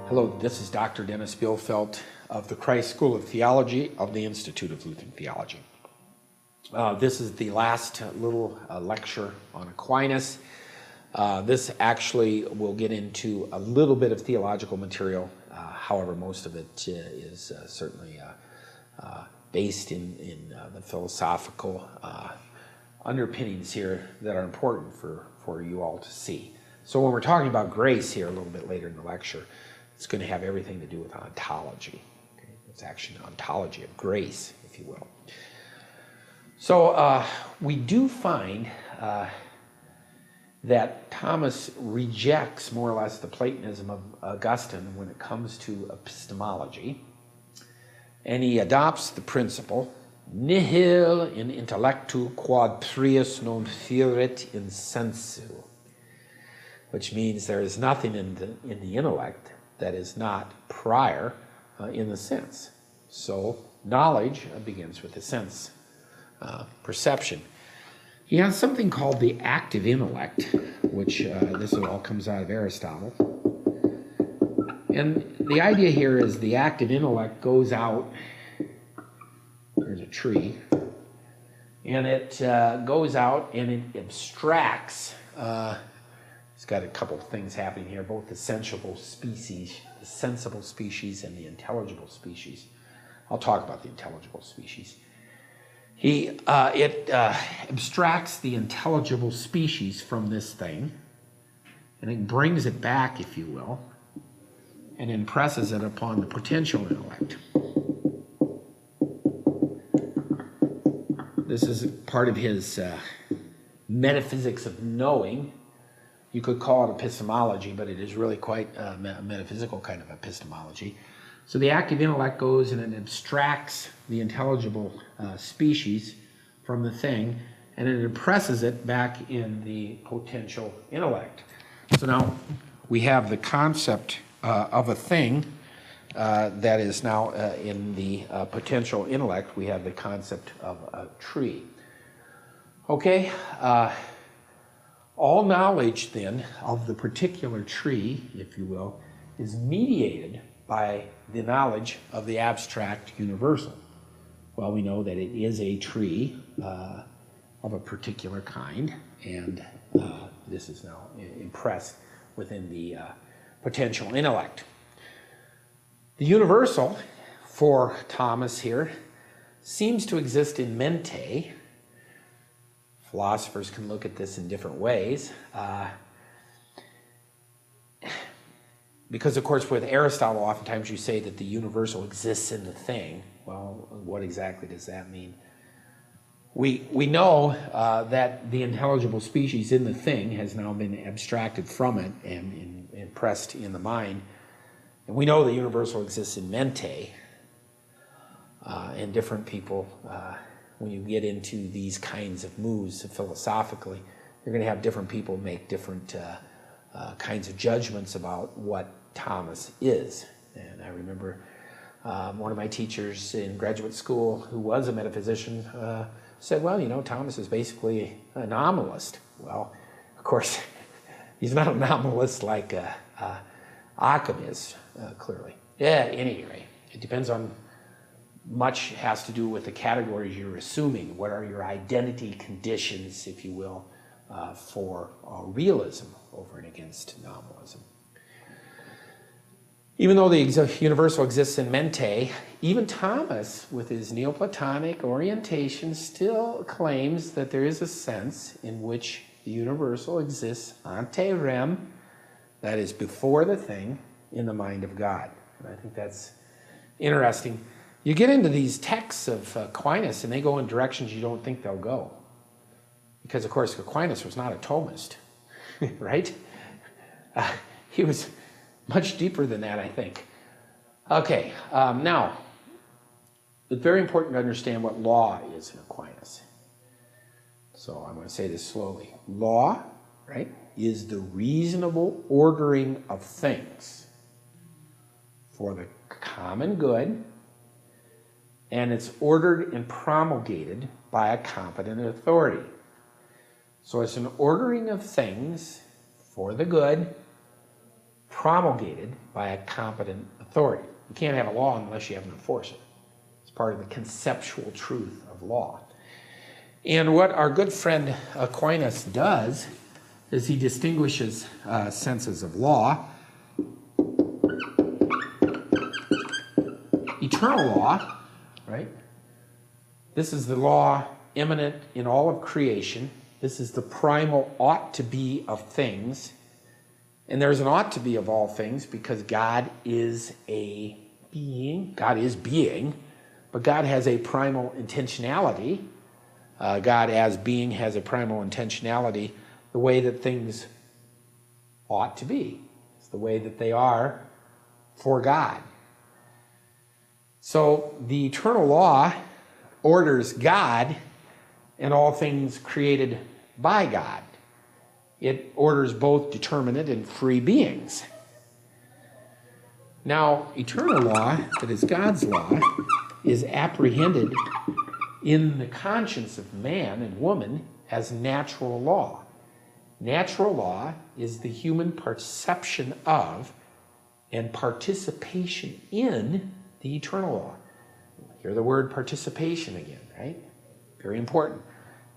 Hello, this is Dr. Dennis Bielfeldt of the Christ School of Theology of the Institute of Lutheran Theology. This is the last little lecture on Aquinas. This actually will get into a little bit of theological material. However, most of it is certainly based in the philosophical underpinnings here that are important for you all to see. So when we're talking about grace here a little bit later in the lecture, it's going to have everything to do with ontology. Okay? It's actually an ontology of grace, if you will. So we do find that Thomas rejects more or less the Platonism of Augustine when it comes to epistemology, and he adopts the principle nihil in intellectu quod prius non fuerit in sensu, which means there is nothing in the intellect that is not prior in the sense. So knowledge begins with the sense perception. He has something called the active intellect, which this all comes out of Aristotle. And the idea here is the active intellect goes out, there's a tree, and it goes out and it abstracts. It's got a couple of things happening here, both the sensible species and the intelligible species. I'll talk about the intelligible species. It abstracts the intelligible species from this thing, and it brings it back, if you will, and impresses it upon the potential intellect. This is part of his metaphysics of knowing. You could call it epistemology, but it is really quite a metaphysical kind of epistemology. So the active intellect goes and it abstracts the intelligible species from the thing, and it impresses it back in the potential intellect. So now we have the concept of a thing that is now in the potential intellect. We have the concept of a tree. Okay. All knowledge, then, of the particular tree, if you will, is mediated by the knowledge of the abstract universal. Well, we know that it is a tree of a particular kind, and this is now impressed within the potential intellect. The universal, for Thomas here, seems to exist in mente. Philosophers can look at this in different ways. Because, of course, with Aristotle, oftentimes you say that the universal exists in the thing. Well, what exactly does that mean? We know that the intelligible species in the thing has now been abstracted from it and impressed in the mind. And we know the universal exists in mente. And different people... when you get into these kinds of moves philosophically, you're going to have different people make different kinds of judgments about what Thomas is. And I remember one of my teachers in graduate school, who was a metaphysician, said, well, you know, Thomas is basically an anomalist. Well, of course, he's not an anomalist like Occam is, clearly. Yeah, at any rate, it depends on... Much has to do with the categories you're assuming. What are your identity conditions, if you will, for realism over and against nominalism? Even though the universal exists in mente, even Thomas, with his Neoplatonic orientation, still claims that there is a sense in which the universal exists ante rem, that is before the thing, in the mind of God. And I think that's interesting. You get into these texts of Aquinas, and they go in directions you don't think they'll go. Because, of course, Aquinas was not a Thomist, right? He was much deeper than that, I think. Okay, now, it's very important to understand what law is in Aquinas. So I'm going to say this slowly. Law, right, is the reasonable ordering of things for the common good, and it's ordered and promulgated by a competent authority. So it's an ordering of things for the good, promulgated by a competent authority. You can't have a law unless you have an enforcer. It's part of the conceptual truth of law. And what our good friend Aquinas does is he distinguishes senses of law. Eternal law, right? This is the law immanent in all of creation. This is the primal ought to be of things. And there's an ought to be of all things because God is a being. God is being, but God has a primal intentionality. God as being has a primal intentionality, the way that things ought to be. It's the way that they are for God. So the eternal law orders God and all things created by God. It orders both determinate and free beings. Now, eternal law, that is God's law, is apprehended in the conscience of man and woman as natural law. Natural law is the human perception of and participation in the eternal law. Hear the word participation again, right? Very important.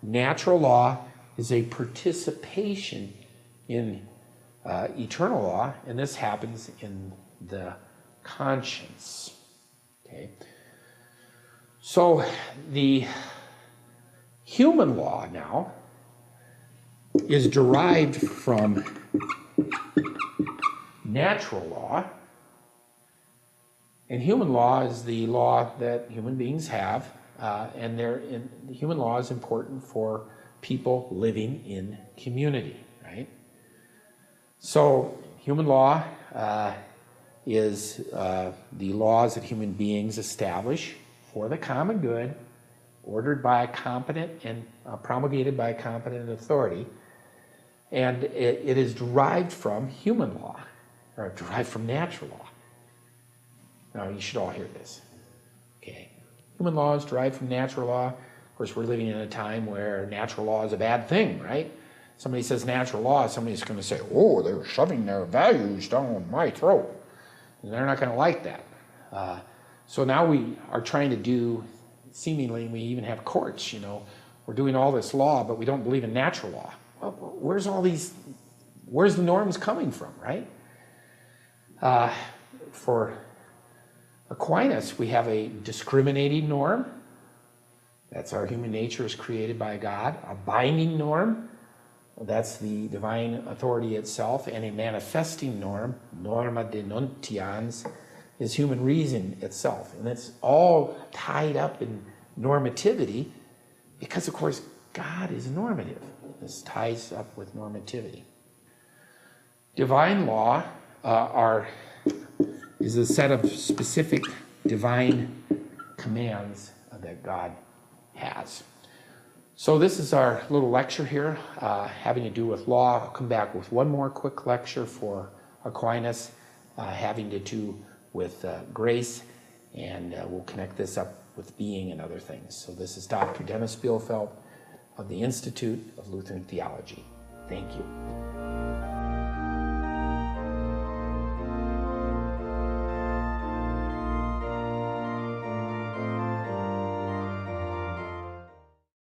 Natural law is a participation in eternal law, and this happens in the conscience. Okay? So the human law now is derived from natural law, and human law is the law that human beings have, and the human law is important for people living in community, right? So human law is the laws that human beings establish for the common good, ordered by a competent and promulgated by a competent authority, and it is derived from human law, or derived from natural law. Now, you should all hear this, okay? Human law is derived from natural law. Of course, we're living in a time where natural law is a bad thing, right? Somebody says natural law, somebody's going to say, oh, they're shoving their values down my throat. And they're not going to like that. So now we are trying to do, seemingly, we even have courts, we're doing all this law, but we don't believe in natural law. Well, where's the norms coming from, right? For Aquinas, we have a discriminating norm. That's our human nature is created by God. A binding norm, that's the divine authority itself. And a manifesting norm, norma denuntians, is human reason itself. And it's all tied up in normativity because, of course, God is normative. This ties up with normativity. Divine law is a set of specific divine commands that God has. So this is our little lecture here having to do with law. I'll come back with one more quick lecture for Aquinas having to do with grace, and we'll connect this up with being and other things. So this is Dr. Dennis Bielfeldt of the Institute of Lutheran Theology. Thank you.